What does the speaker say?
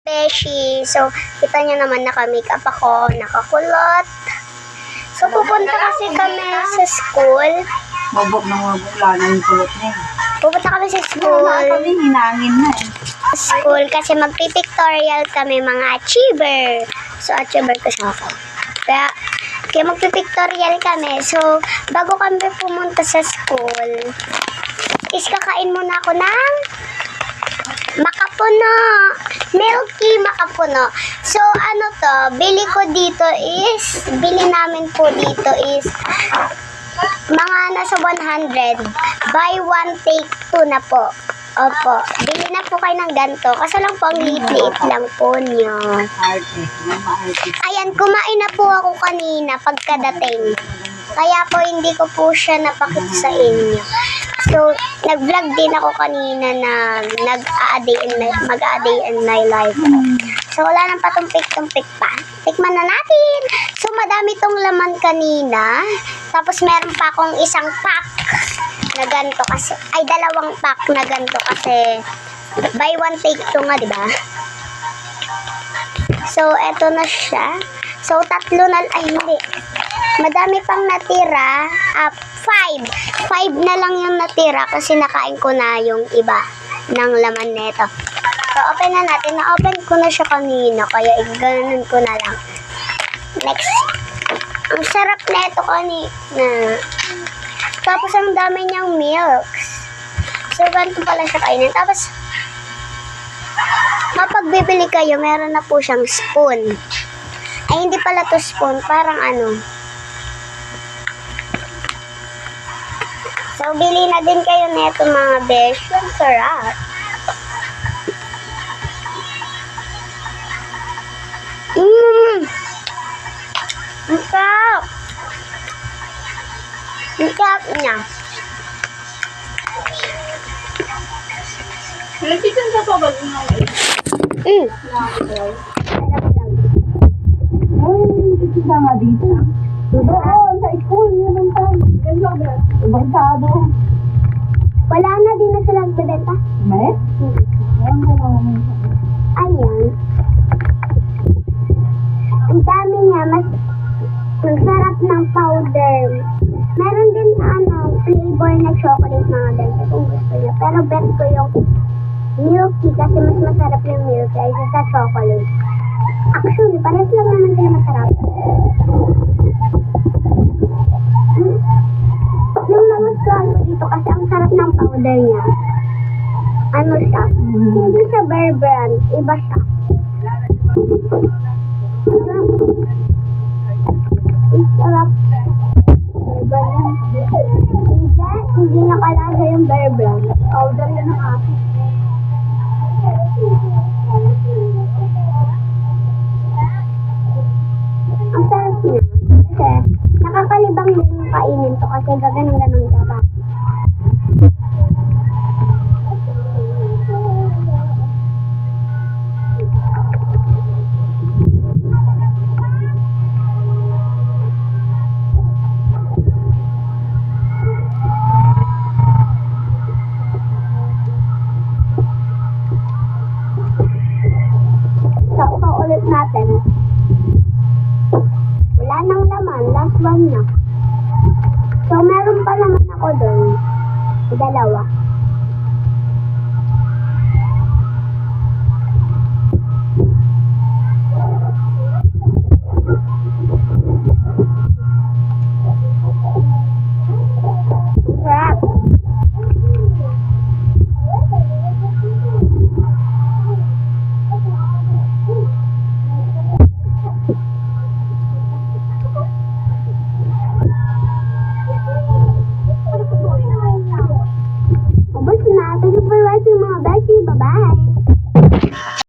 Beshi. So, kita nyo naman naka-makeup ako, nakakulot. So, pupunta kasi kami sa school. Mabok na mabok lang yung kulot na yun. Pupunta kami sa school. Wala kami, hinangin na eh. School kasi magpipictorial kami mga achiever. So, achiever kasi ako. Kaya magpipictorial kami. So, bago kami pumunta sa school, is kakain muna ako ng makapuno. Milky makapuno. So, ano to, bili namin po dito is mga nasa 100. Buy one, take two na po. Opo. Bili na po kayo ng ganito. Kasi lang po, ang liit-liit lang po niyo. Ayan, kumain na po ako kanina pagkadating. Kaya po, hindi ko po siya napakita sa inyo. So, nag-vlog din ako kanina na mag-a-day in my life. So, wala nang patumpik-tumpik pa. Tikman na natin. So, madami tong laman kanina. Tapos, meron pa akong isang pack na ganito kasi. Ay, dalawang pack na ganito kasi buy one, take two nga, diba? So, eto na siya. So, tatlo na, ay hindi. Madami pang natira. 5 na lang yung natira kasi nakain ko na yung iba ng laman neto. So, open na natin. Na-open ko na siya kanina kaya ganun ko na lang. Next. Ang sarap neto kanina. Tapos, ang dami niyang milks. So, ganito pala siya kainin. Tapos, mapagbibili kayo, meron na po siyang spoon. Ay, hindi pala to spoon. Parang ano. So, bili na din kayo neto mga besh. Ang sarap. Ang sarap. Ang sarap niya. Nagsisan ka pa ba din ako? Mm. Ay, nagsisan nga dito. Doon, sa school, yun ang tawag. Barkado. Wala na din na sila nagbebenta. May? Ayan. Ang dami niya. Ang sarap ng powder. Meron din flavor na chocolate mga bente kung gusto niyo. Pero bet ko yung milky kasi mas masarap yung milky kaysa sa chocolate. Actually, parehas lang naman sila masarap. Yung nagustuhan ko dito kasi ang sarap ng powder niya. Ano siya? Hindi siya Bear Brand. Iba siya. Ang sarap. Hindi niya kalasa yung Bear Brand. Powder yan ang akin.